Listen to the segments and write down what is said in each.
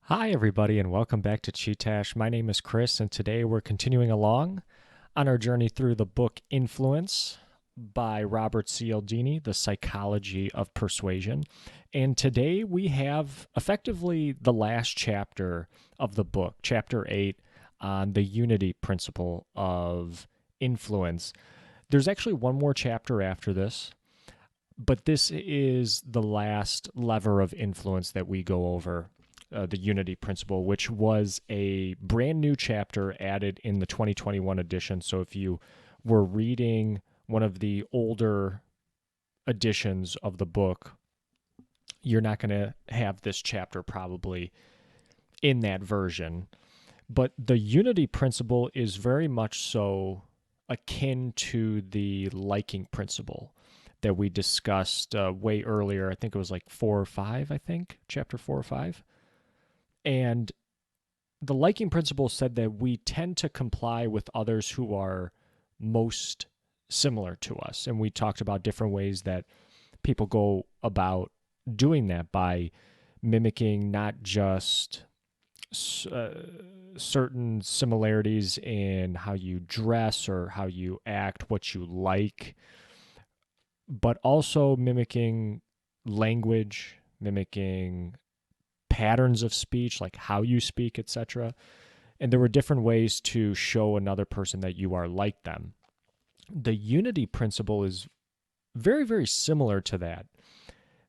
Hi, everybody, and welcome back to Chee-Tash. My name is Chris, and today we're continuing along on our journey through the book Influence by Robert Cialdini, The Psychology of Persuasion. And today we have effectively the last chapter of the book, chapter 8, on the unity principle of influence. There's actually one more chapter after this, but this is the last lever of influence that we go over. The Unity Principle, which was a brand new chapter added in the 2021 edition. So if you were reading one of the older editions of the book, you're not going to have this chapter probably in that version. But the Unity Principle is very much so akin to the liking principle that we discussed way earlier. I think it was like 4 or 5, chapter 4 or 5. And the liking principle said that we tend to comply with others who are most similar to us. And we talked about different ways that people go about doing that by mimicking not just certain similarities in how you dress or how you act, what you like, but also mimicking language, mimicking patterns of speech, like how you speak, etc. And there were different ways to show another person that you are like them. The unity principle is very, very similar to that.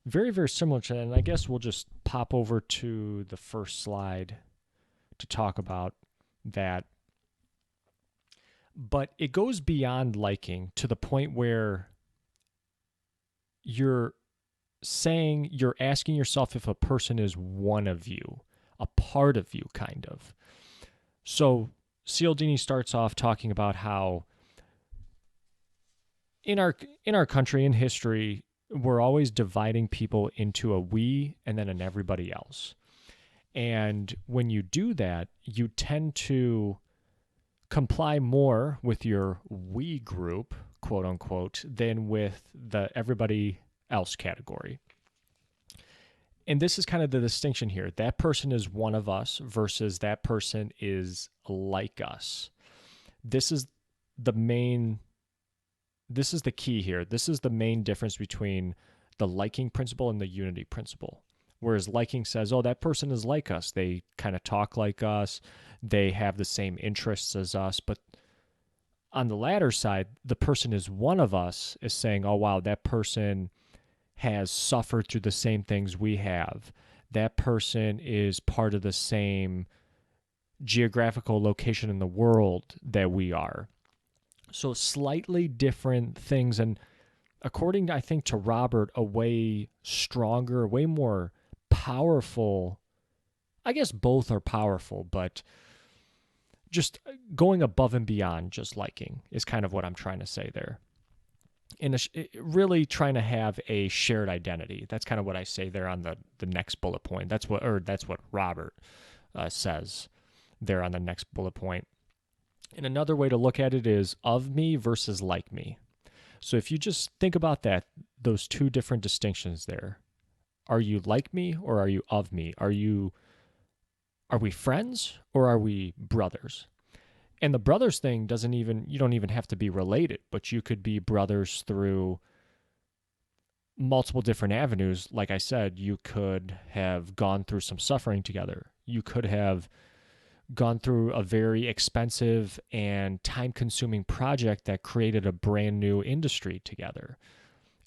Very, very similar to that. And I guess we'll just pop over to the first slide to talk about that. But it goes beyond liking to the point where you're asking yourself if a person is one of you, a part of you, kind of. So Cialdini starts off talking about how in our country, in history, we're always dividing people into a we and then an everybody else. And when you do that, you tend to comply more with your we group, quote unquote, than with the everybody else category. And this is kind of the distinction here. That person is one of us versus that person is like us. This is the key here. This is the main difference between the liking principle and the unity principle. Whereas liking says, oh, that person is like us. They kind of talk like us. They have the same interests as us. But on the latter side, the person is one of us is saying, oh, wow, that person has suffered through the same things we have. That person is part of the same geographical location in the world that we are. So slightly different things. And according, I think, to Robert, a way stronger, way more powerful, I guess both are powerful, but just going above and beyond just liking is kind of what I'm trying to say there. And really trying to have a shared identity. That's kind of what I say there on the next bullet point. That's what Robert says there on the next bullet point. And another way to look at it is of me versus like me. So if you just think about that, those two different distinctions there. Are you like me or are you of me? Are we friends or are we brothers? And the brothers thing you don't even have to be related, but you could be brothers through multiple different avenues. Like I said, you could have gone through some suffering together. You could have gone through a very expensive and time-consuming project that created a brand new industry together,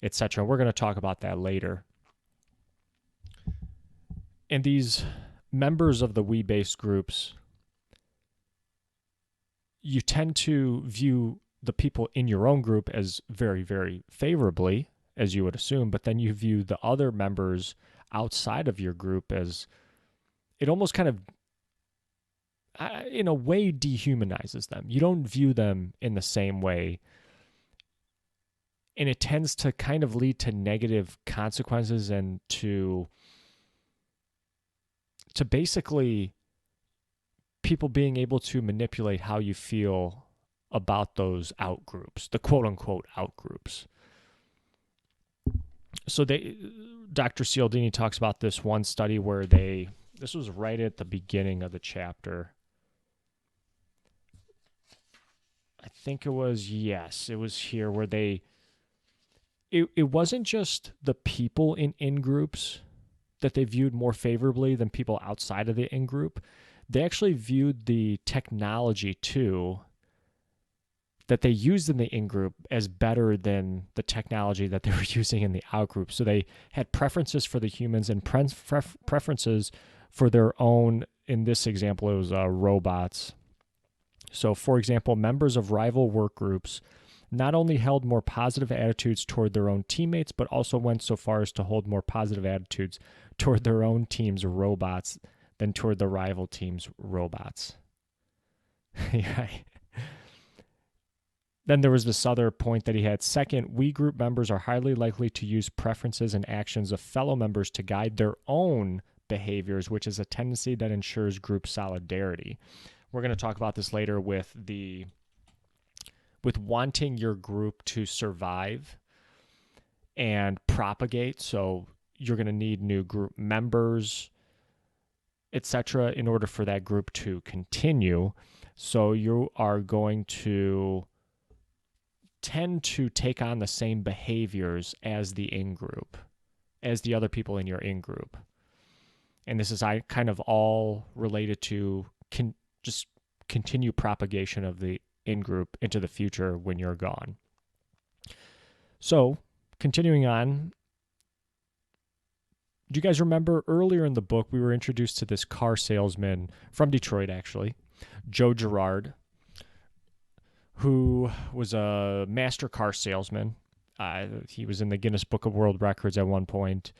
etc. We're going to talk about that later. And these members of the we-based groups, you tend to view the people in your own group as very, very favorably, as you would assume, but then you view the other members outside of your group as it almost kind of, in a way, dehumanizes them. You don't view them in the same way, and it tends to kind of lead to negative consequences and to basically people being able to manipulate how you feel about those out groups, the quote unquote out groups. So Dr. Cialdini talks about this one study where they This was right at the beginning of the chapter. I think it was, yes, it was here where it wasn't just the people in in-groups that they viewed more favorably than people outside of the in-group. They actually viewed the technology too that they used in the in-group as better than the technology that they were using in the out-group. So they had preferences for the humans and preferences for their own, in this example, it was robots. So, for example, members of rival work groups not only held more positive attitudes toward their own teammates, but also went so far as to hold more positive attitudes toward their own team's robots than toward the rival team's robots. Yeah. Then there was this other point that he had. Second, we group members are highly likely to use preferences and actions of fellow members to guide their own behaviors, which is a tendency that ensures group solidarity. We're going to talk about this later with wanting your group to survive and propagate. So you're going to need new group members, etc., in order for that group to continue. So you are going to tend to take on the same behaviors as the in-group, as the other people in your in-group. And this is kind of all related to just continue propagation of the in-group into the future when you're gone. So, continuing on, do you guys remember earlier in the book we were introduced to this car salesman from Detroit, actually, Joe Girard, who was a master car salesman. He was in the Guinness Book of World Records at one point.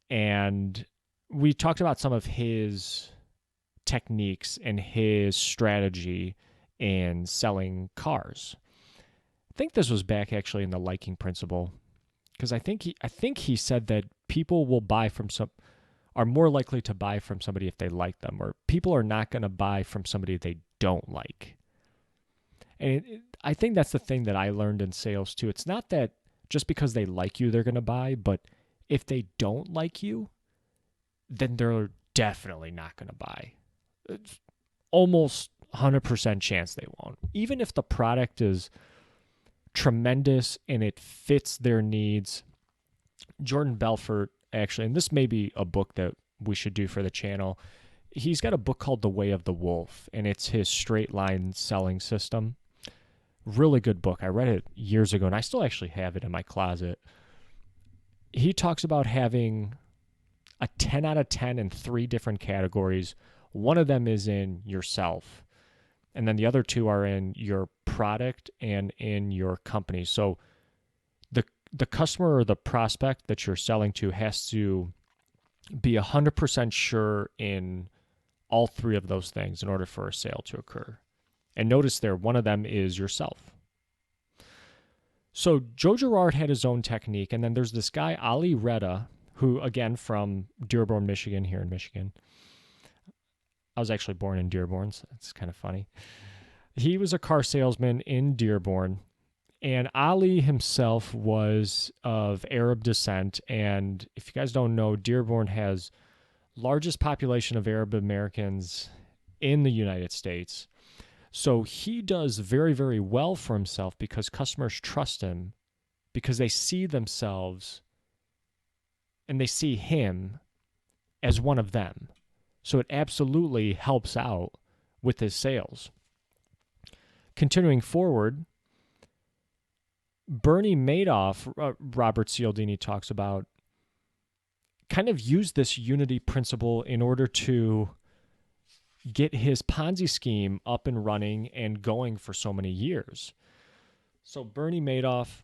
And we talked about some of his techniques and his strategy in selling cars. I think this was back actually in the liking principle, because I think he said that people will are more likely to buy from somebody if they like them, or people are not going to buy from somebody they don't like. And I think that's the thing that I learned in sales too. It's not that just because they like you, they're going to buy, but if they don't like you, then they're definitely not going to buy. It's almost 100% chance they won't. Even if the product is tremendous and it fits their needs. Jordan Belfort, actually, and this may be a book that we should do for the channel. He's got a book called The Way of the Wolf, and it's his straight line selling system. Really good book. I read it years ago, and I still actually have it in my closet. He talks about having a 10 out of 10 in 3 different categories. One of them is in yourself, and then the other 2 are in your product and in your company. So the customer or the prospect that you're selling to has to be 100% sure in all 3 of those things in order for a sale to occur. And notice there, one of them is yourself. So Joe Girard had his own technique, and then there's this guy, Ali Reda, who, again, from Dearborn, Michigan, here in Michigan. I was actually born in Dearborn, so it's kind of funny. He was a car salesman in Dearborn, and Ali himself was of Arab descent, and if you guys don't know, Dearborn has largest population of Arab Americans in the United States. So he does very, very well for himself because customers trust him, because they see themselves and they see him as one of them. So it absolutely helps out with his sales. Continuing forward, Bernie Madoff, Robert Cialdini talks about, kind of used this unity principle in order to get his Ponzi scheme up and running and going for so many years. So Bernie Madoff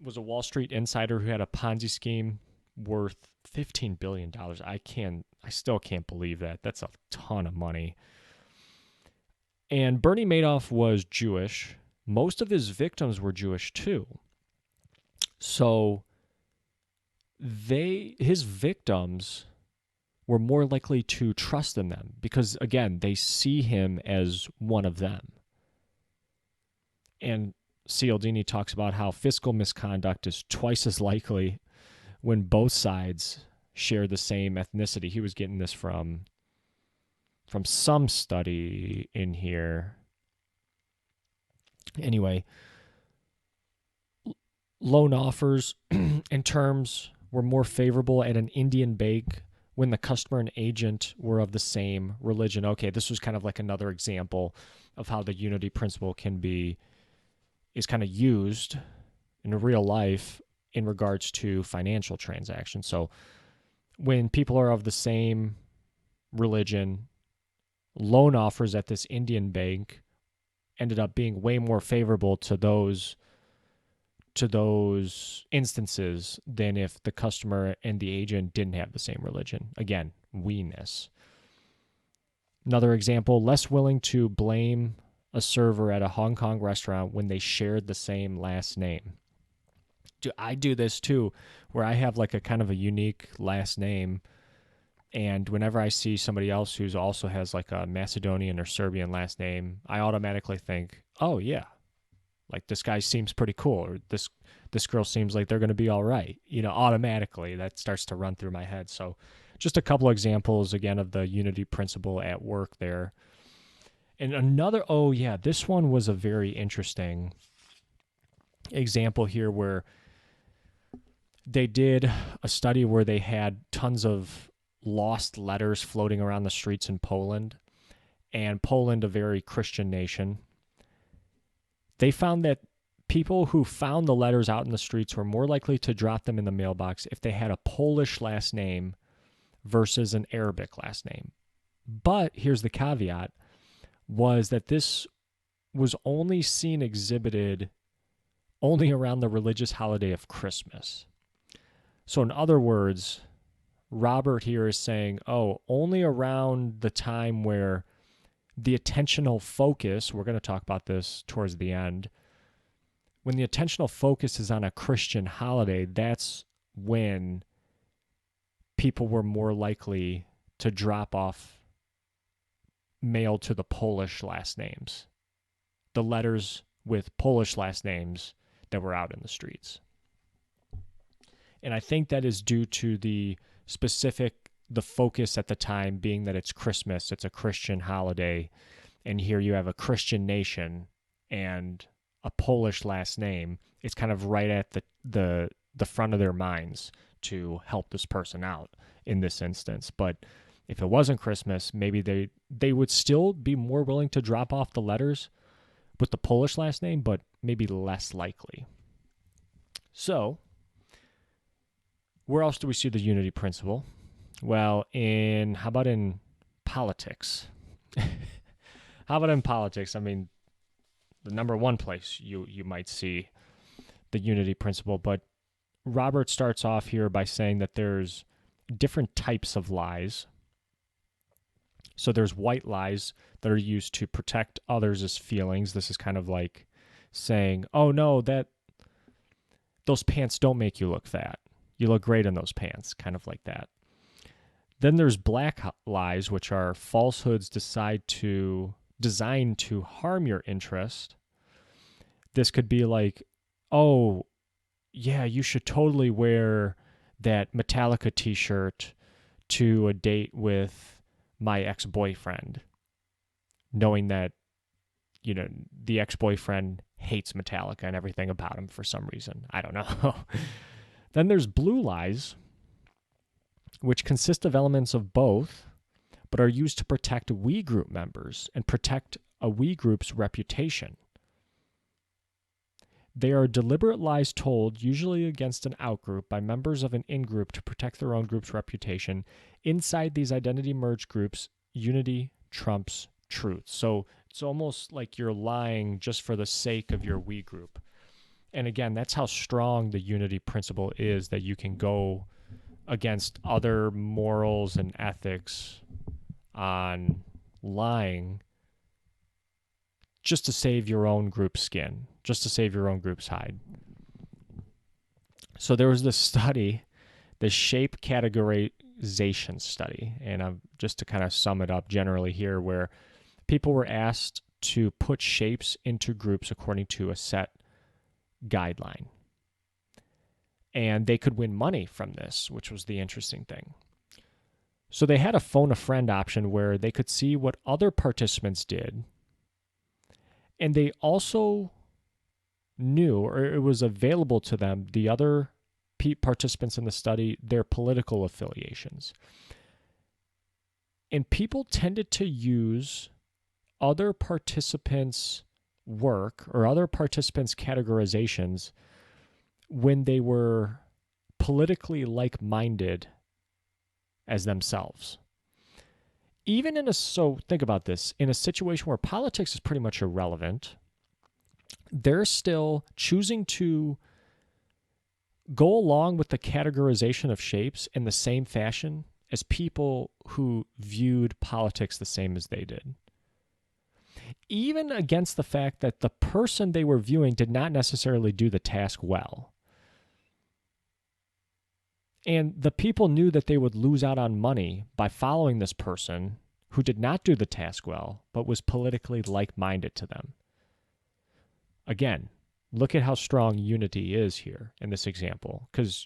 was a Wall Street insider who had a Ponzi scheme worth $15 billion. I still can't believe that. That's a ton of money. And Bernie Madoff was Jewish. Most of his victims were Jewish too. So his victims were more likely to trust in them because, again, they see him as one of them. And Cialdini talks about how fiscal misconduct is twice as likely when both sides share the same ethnicity. He was getting this from some study in here. Anyway, loan offers and terms were more favorable at an Indian bank when the customer and agent were of the same religion. Okay, this was kind of like another example of how the unity principle is kind of used in real life in regards to financial transactions. So when people are of the same religion, loan offers at this Indian bank ended up being way more favorable to those instances than if the customer and the agent didn't have the same religion. Again, we-ness. Another example, less willing to blame a server at a Hong Kong restaurant when they shared the same last name. I do this too, where I have like a kind of a unique last name, and whenever I see somebody else who also has like a Macedonian or Serbian last name, I automatically think, oh yeah, like this guy seems pretty cool, or this girl seems like they're going to be all right. Automatically that starts to run through my head. So just a couple examples again of the unity principle at work there. And another, this one was a very interesting example here where they did a study where they had tons of lost letters floating around the streets in Poland, and Poland, a very Christian nation. They found that people who found the letters out in the streets were more likely to drop them in the mailbox if they had a Polish last name versus an Arabic last name. But here's the caveat, was that this was only seen exhibited only around the religious holiday of Christmas. So in other words, Robert here is saying, only around the time where the attentional focus, we're going to talk about this towards the end, when the attentional focus is on a Christian holiday, that's when people were more likely to drop off mail to the Polish last names, the letters with Polish last names that were out in the streets. And I think that is due to the focus at the time being that it's Christmas, it's a Christian holiday, and here you have a Christian nation and a Polish last name. It's kind of right at the front of their minds to help this person out in this instance. But if it wasn't Christmas, maybe they would still be more willing to drop off the letters with the Polish last name, but maybe less likely. So where else do we see the unity principle? Well, how about in politics? How about in politics? I mean, the number one place you might see the unity principle, but Robert starts off here by saying that there's different types of lies. So there's white lies that are used to protect others' feelings. This is kind of like saying, oh no, those pants don't make you look fat. You look great in those pants, kind of like that. Then there's black lies, which are falsehoods designed to harm your interest. This could be like, oh, yeah, you should totally wear that Metallica t-shirt to a date with my ex-boyfriend, knowing that, the ex-boyfriend hates Metallica and everything about him for some reason. I don't know. Then there's blue lies, which consist of elements of both, but are used to protect we group members and protect a we group's reputation. They are deliberate lies told, usually against an outgroup, by members of an in-group to protect their own group's reputation. Inside these identity merged groups, unity trumps truth. So it's almost like you're lying just for the sake of your we group. And again, that's how strong the unity principle is, that you can go against other morals and ethics on lying just to save your own group's skin, just to save your own group's hide. So there was this study, the shape categorization study, and just to kind of sum it up generally here, where people were asked to put shapes into groups according to a set guideline. And they could win money from this, which was the interesting thing. So they had a phone a friend option where they could see what other participants did. And they also knew, or it was available to them, the other participants in the study, their political affiliations. And people tended to use other participants' work or other participants' categorizations when they were politically like-minded as themselves. Even so think about this, in a situation where politics is pretty much irrelevant, they're still choosing to go along with the categorization of shapes in the same fashion as people who viewed politics the same as they did. Even against the fact that the person they were viewing did not necessarily do the task well. And the people knew that they would lose out on money by following this person who did not do the task well, but was politically like-minded to them. Again, look at how strong unity is here in this example. Because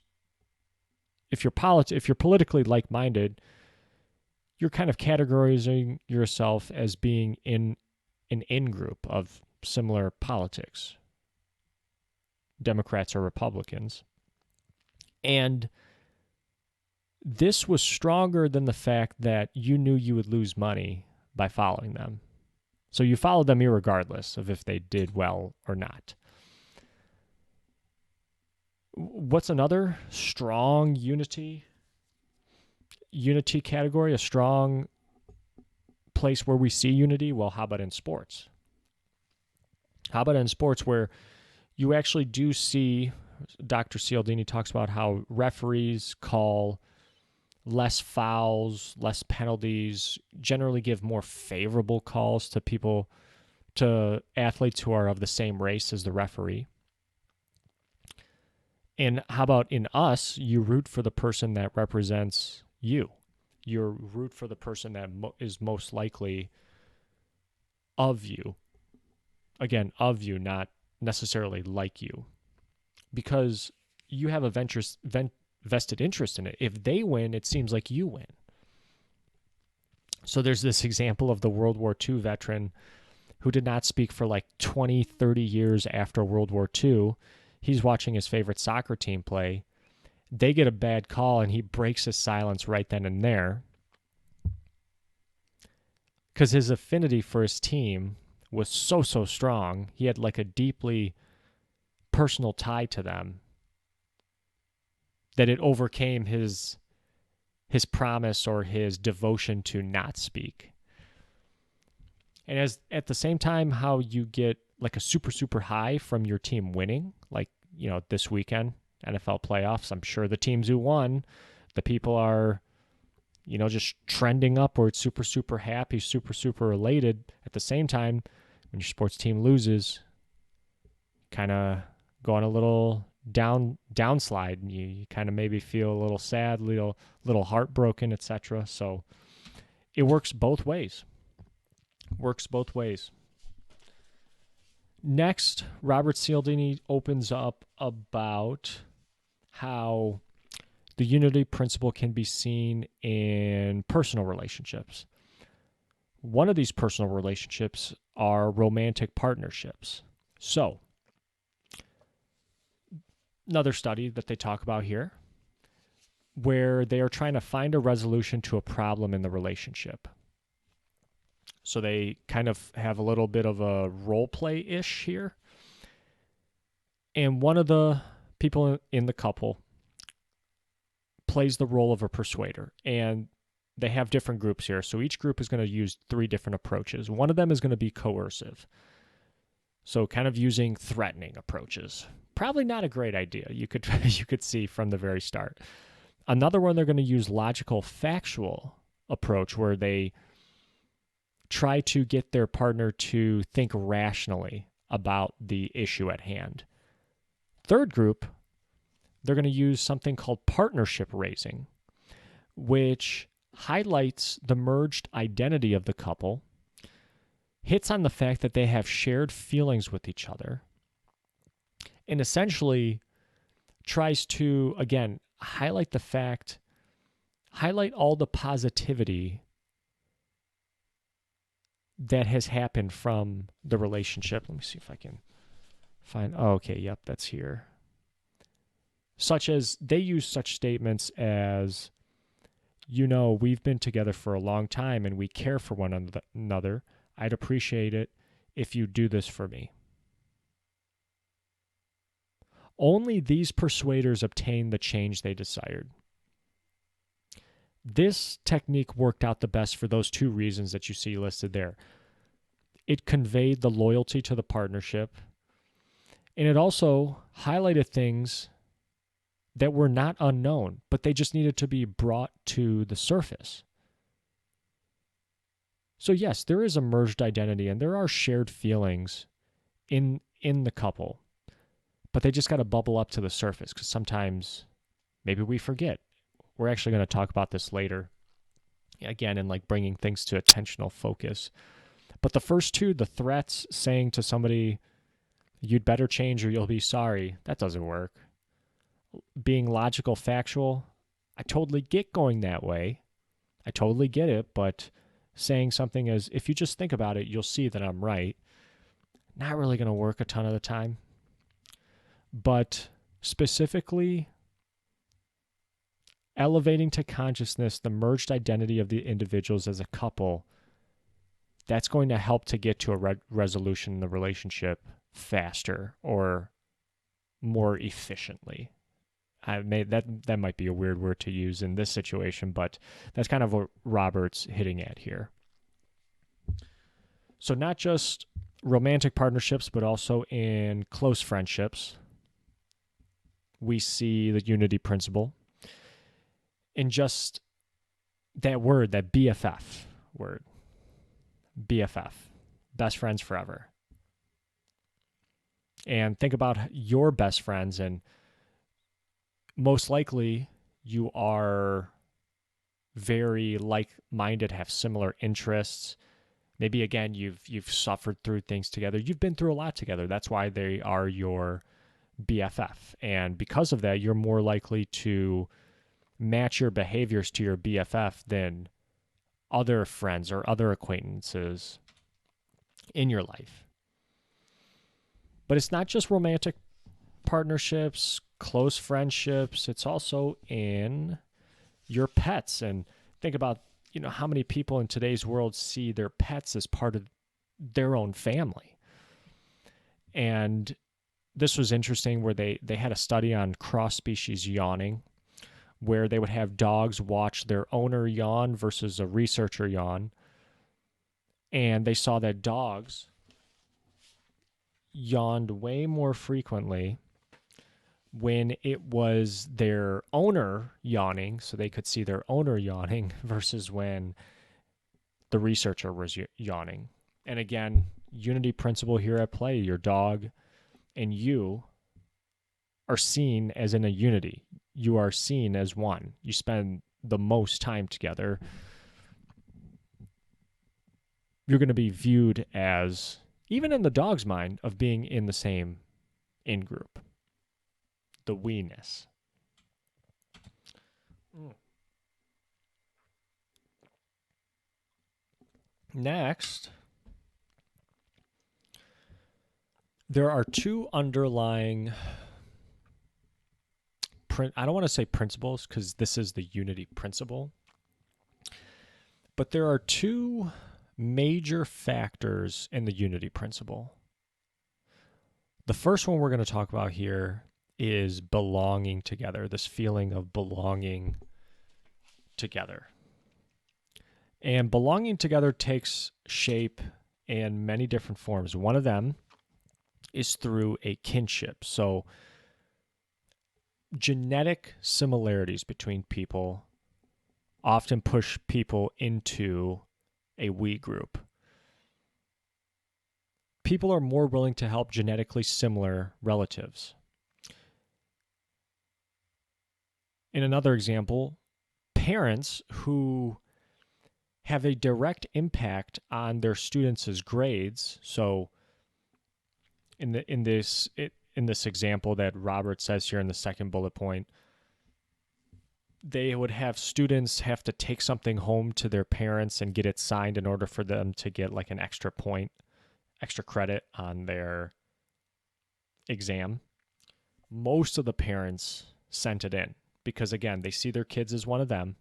if you're politically like-minded, you're kind of categorizing yourself as being in an in-group of similar politics, Democrats or Republicans. And this was stronger than the fact that you knew you would lose money by following them. So you followed them irregardless of if they did well or not. What's another strong unity category, a strong place where we see unity? Well, how about in sports? How about in sports where you actually do see, Dr. Cialdini talks about how referees call less fouls, less penalties, generally give more favorable calls to athletes who are of the same race as the referee. And how about in us, you root for the person that represents you. You root for the person that is most likely of you. Again, of you, not necessarily like you. Because you have a vested interest in it. If they win, it seems like you win. So there's this example of the World War II veteran who did not speak for like 20, 30 years after World War II. He's watching his favorite soccer team play. They get a bad call, and he breaks his silence right then and there because his affinity for his team was so strong. He had like a deeply personal tie to them that it overcame his promise or his devotion to not speak. And as at the same time, how you get like a super high from your team winning, like, this weekend, NFL playoffs, I'm sure the teams who won, the people are, just trending upwards, super happy, super elated. At the same time, when your sports team loses, kind of go on a little downslide, and you kind of maybe feel a little sad, little heartbroken, etc. So it works both ways. Next, Robert Cialdini opens up about how the unity principle can be seen in personal relationships. One of these personal relationships are romantic partnerships. So, another study that they talk about here, where they are trying to find a resolution to a problem in the relationship. So they kind of have a little bit of a role play-ish here. And one of the people in the couple plays the role of a persuader. And they have different groups here. So each group is going to use 3 different approaches. One of them is going to be coercive. So kind of using threatening approaches. Probably not a great idea. You could see from the very start. Another one, they're going to use logical, factual approach where they try to get their partner to think rationally about the issue at hand. Third group, they're going to use something called partnership raising, which highlights the merged identity of the couple, hits on the fact that they have shared feelings with each other, and essentially tries to, again, highlight all the positivity that has happened from the relationship. Let me see if I can find, oh, okay, yep, that's here. Such as, they use such statements as, we've been together for a long time and we care for one another. I'd appreciate it if you do this for me. Only these persuaders obtained the change they desired. This technique worked out the best for those two reasons that you see listed there. It conveyed the loyalty to the partnership, and it also highlighted things that were not unknown, but they just needed to be brought to the surface. So yes, there is a merged identity and there are shared feelings in the couple, but they just got to bubble up to the surface, because sometimes maybe we forget. We're actually going to talk about this later, again, in like bringing things to attentional focus. But the first two, the threats, saying to somebody, you'd better change or you'll be sorry, that doesn't work. Being logical, factual, I totally get going that way. I totally get it, but saying something as, if you just think about it, you'll see that I'm right, not really going to work a ton of the time. But specifically, elevating to consciousness the merged identity of the individuals as a couple, that's going to help to get to a resolution in the relationship faster or more efficiently. That might be a weird word to use in this situation, but that's kind of what Robert's hitting at here. So not just romantic partnerships, but also in close friendships, we see the unity principle. In just that word, that BFF word, BFF, best friends forever. And think about your best friends, and most likely you are very like-minded, have similar interests. Maybe, again, you've suffered through things together. You've been through a lot together. That's why they are your BFF. And because of that, you're more likely to match your behaviors to your BFF than other friends or other acquaintances in your life. But it's not just romantic partnerships, close friendships. It's also in your pets. And think about, how many people in today's world see their pets as part of their own family. And this was interesting, where they had a study on cross-species yawning, where they would have dogs watch their owner yawn versus a researcher yawn. And they saw that dogs yawned way more frequently when it was their owner yawning, so they could see their owner yawning, versus when the researcher was yawning. And again, unity principle here at play. Your dog and you are seen as in a unity. You are seen as one. You spend the most time together. You're going to be viewed as, even in the dog's mind, of being in the same in-group. The we-ness. Next, there are two underlying, I don't want to say principles, because this is the unity principle, but there are two major factors in the unity principle. The first one we're going to talk about here is belonging together, this feeling of belonging together. And belonging together takes shape in many different forms. One of them is through a kinship. So genetic similarities between people often push people into a we group. People are more willing to help genetically similar relatives. In another example, parents who have a direct impact on their students' grades. So in in this example that Robert says here in the second bullet point, they would have students have to take something home to their parents and get it signed in order for them to get like an extra point, extra credit on their exam. Most of the parents sent it in because, again, they see their kids as one of them.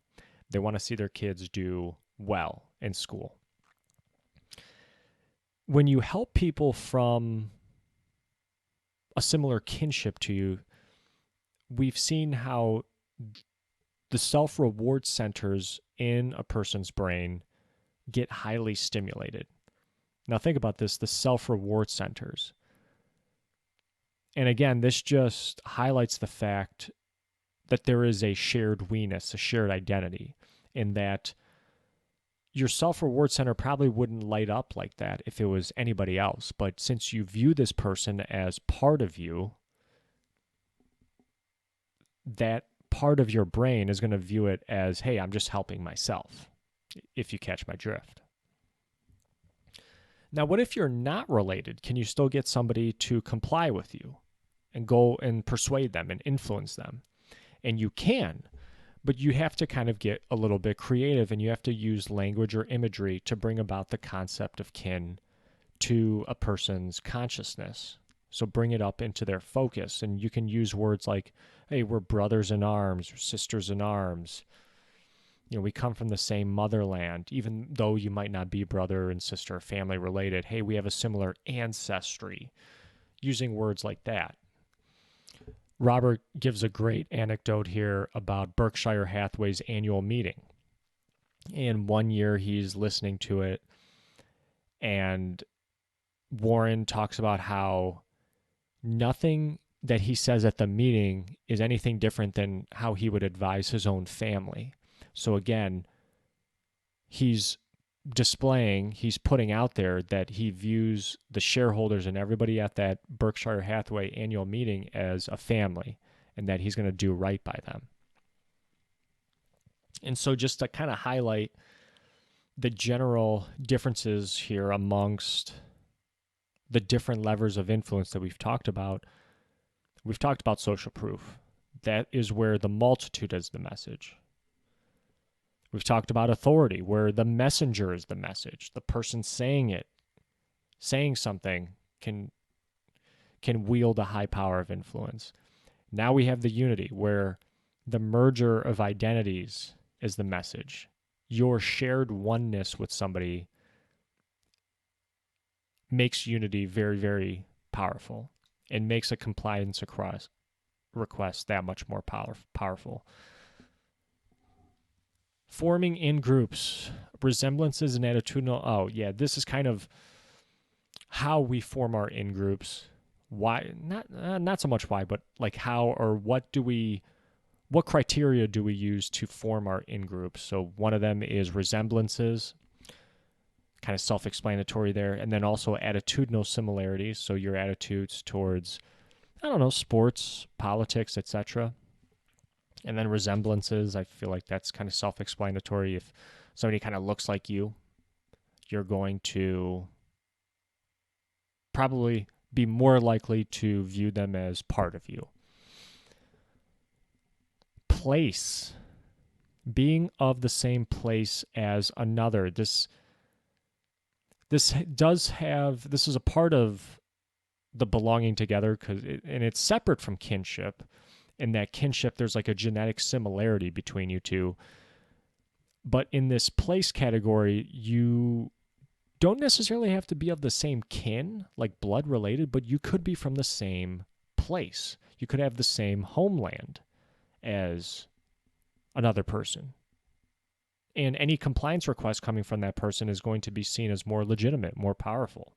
They want to see their kids do well in school. When you help people from a similar kinship to you, we've seen how the self-reward centers in a person's brain get highly stimulated. Now think about this, the self-reward centers. And again, this just highlights the fact that there is a shared we-ness, a shared identity, in that your self-reward center probably wouldn't light up like that if it was anybody else. But since you view this person as part of you, that part of your brain is going to view it as, hey, I'm just helping myself, if you catch my drift. Now, what if you're not related? Can you still get somebody to comply with you and go and persuade them and influence them? And you can, but you have to kind of get a little bit creative, and you have to use language or imagery to bring about the concept of kin to a person's consciousness. So bring it up into their focus, and you can use words like, hey, we're brothers in arms, or sisters in arms. You know, we come from the same motherland, even though you might not be brother and sister or family related. Hey, we have a similar ancestry. Using words like that. Robert gives a great anecdote here about Berkshire Hathaway's annual meeting. And one year he's listening to it, and Warren talks about how nothing that he says at the meeting is anything different than how he would advise his own family. So again, he's putting out there that he views the shareholders and everybody at that Berkshire Hathaway annual meeting as a family, and that he's going to do right by them. And so just to kind of highlight the general differences here amongst the different levers of influence that we've talked about social proof. That is where the multitude is the message. We've talked about authority, where the messenger is the message. The person saying something can wield a high power of influence. Now we have the unity, where the merger of identities is the message. Your shared oneness with somebody makes unity very, very powerful and makes a compliance request that much more powerful. Forming in groups, resemblances and attitudinal. This is kind of how we form our in groups. Why? Not so much why, but like how or what criteria do we use to form our in groups? So one of them is resemblances, kind of self-explanatory there, and then also attitudinal similarities. So your attitudes towards, sports, politics, etc. And then resemblances, I feel like that's kind of self-explanatory. If somebody kind of looks like you, you're going to probably be more likely to view them as part of you. Place. Being of the same place as another. This is a part of the belonging together, and it's separate from kinship. In that kinship, there's like a genetic similarity between you two. But in this place category, you don't necessarily have to be of the same kin, like blood related, but you could be from the same place. You could have the same homeland as another person. And any compliance request coming from that person is going to be seen as more legitimate, more powerful.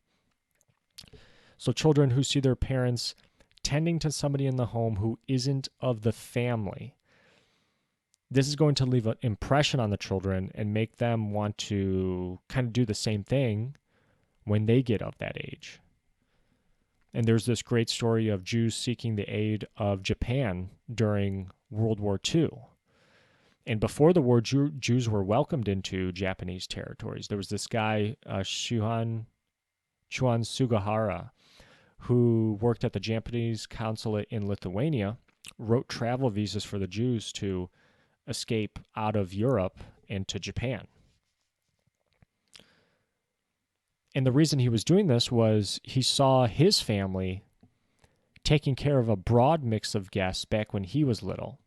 So children who see their parents tending to somebody in the home who isn't of the family, this is going to leave an impression on the children and make them want to kind of do the same thing when they get of that age. And there's this great story of Jews seeking the aid of Japan during World War II. And before the war, Jews were welcomed into Japanese territories. There was this guy, Shuan Sugahara, who worked at the Japanese consulate in Lithuania, wrote travel visas for the Jews to escape out of Europe into Japan. And the reason he was doing this was he saw his family taking care of a broad mix of guests back when he was little.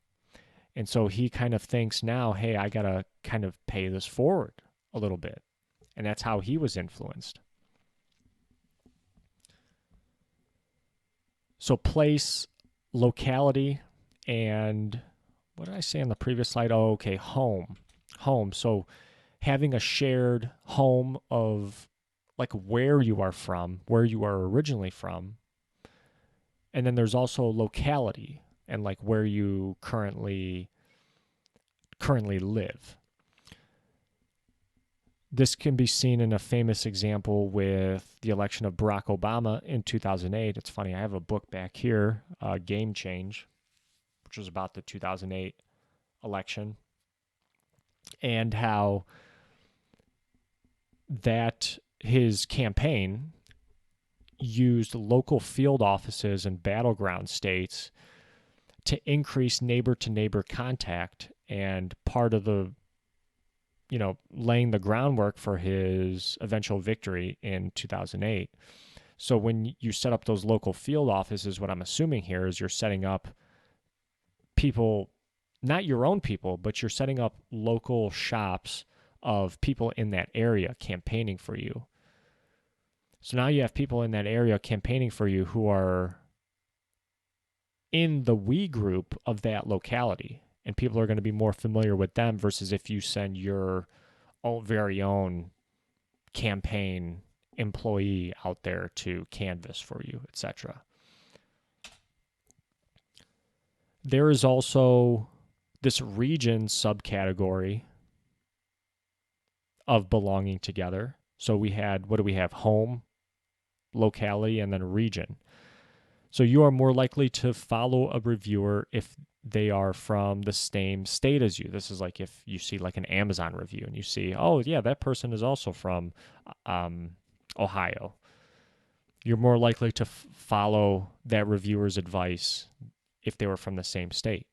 And so he kind of thinks now, hey, I got to kind of pay this forward a little bit. And that's how he was influenced. So place, locality, and what did I say on the previous slide? Oh, okay, home. Home. So having a shared home of like where you are from, where you are originally from. And then there's also locality and like where you currently live. This can be seen in a famous example with the election of Barack Obama in 2008. It's funny, I have a book back here, Game Change, which was about the 2008 election, and how that his campaign used local field offices and battleground states to increase neighbor-to-neighbor contact, and part of the laying the groundwork for his eventual victory in 2008. So when you set up those local field offices, what I'm assuming here is you're setting up people, not your own people, but you're setting up local shops of people in that area campaigning for you. So now you have people in that area campaigning for you who are in the we group of that locality, and people are going to be more familiar with them versus if you send your very own campaign employee out there to canvass for you, etc. There is also this region subcategory of belonging together. So we had, what do we have? Home, locality, and then region. So you are more likely to follow a reviewer if they are from the same state as you. This is like if you see like an Amazon review and you see, oh yeah, that person is also from Ohio. You're more likely to follow that reviewer's advice if they were from the same state.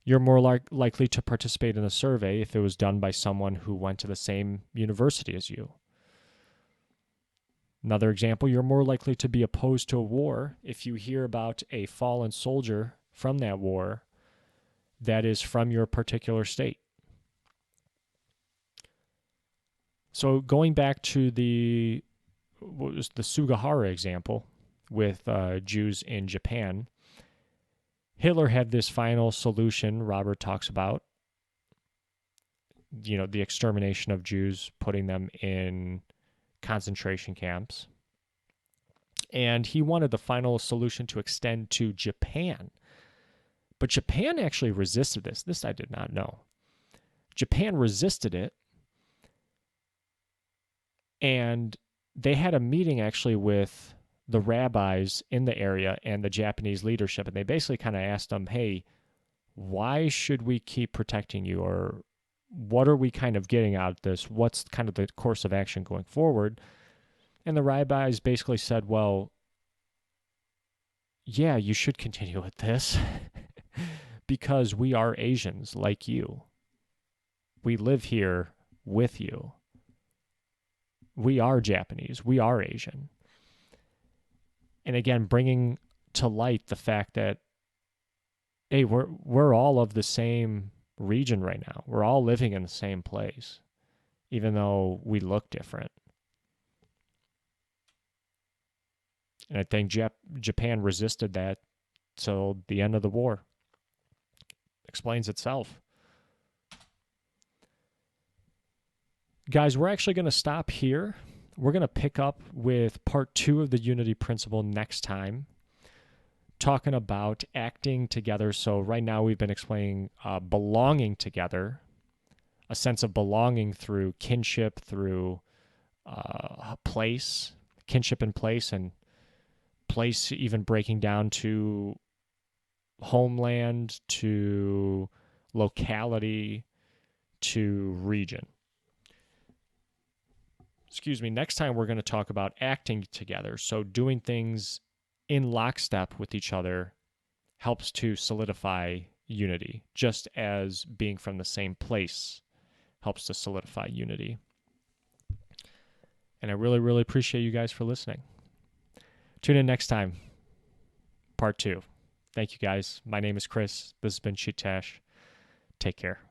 You're more likely to participate in a survey if it was done by someone who went to the same university as you. Another example, you're more likely to be opposed to a war if you hear about a fallen soldier from that war that is from your particular state. So going back to the Sugihara example with Jews in Japan, Hitler had this final solution Robert talks about, the extermination of Jews, putting them in concentration camps. And he wanted the final solution to extend to Japan. But Japan actually resisted this. This I did not know. Japan resisted it. And they had a meeting actually with the rabbis in the area and the Japanese leadership. And they basically kind of asked them, hey, why should we keep protecting you? Or what are we kind of getting out of this? What's kind of the course of action going forward? And the rabbis basically said, well, yeah, you should continue with this because we are Asians like you. We live here with you. We are Japanese. We are Asian. And again, bringing to light the fact that, hey, we're all of the same region right now. We're all living in the same place, even though we look different. And I think Japan resisted that till the end of the war. Explains itself. Guys, we're actually going to stop here. We're going to pick up with part 2 of the unity principle next time, talking about acting together. So right now we've been explaining belonging together, a sense of belonging through kinship, through place, kinship and place even breaking down to homeland, to locality, to region. next time we're going to talk about acting together. So doing things in lockstep with each other helps to solidify unity, just as being from the same place helps to solidify unity. And I really, really appreciate you guys for listening. Tune in next time, part 2. Thank you guys. My name is Chris. This has been Chee-Tash. Take care.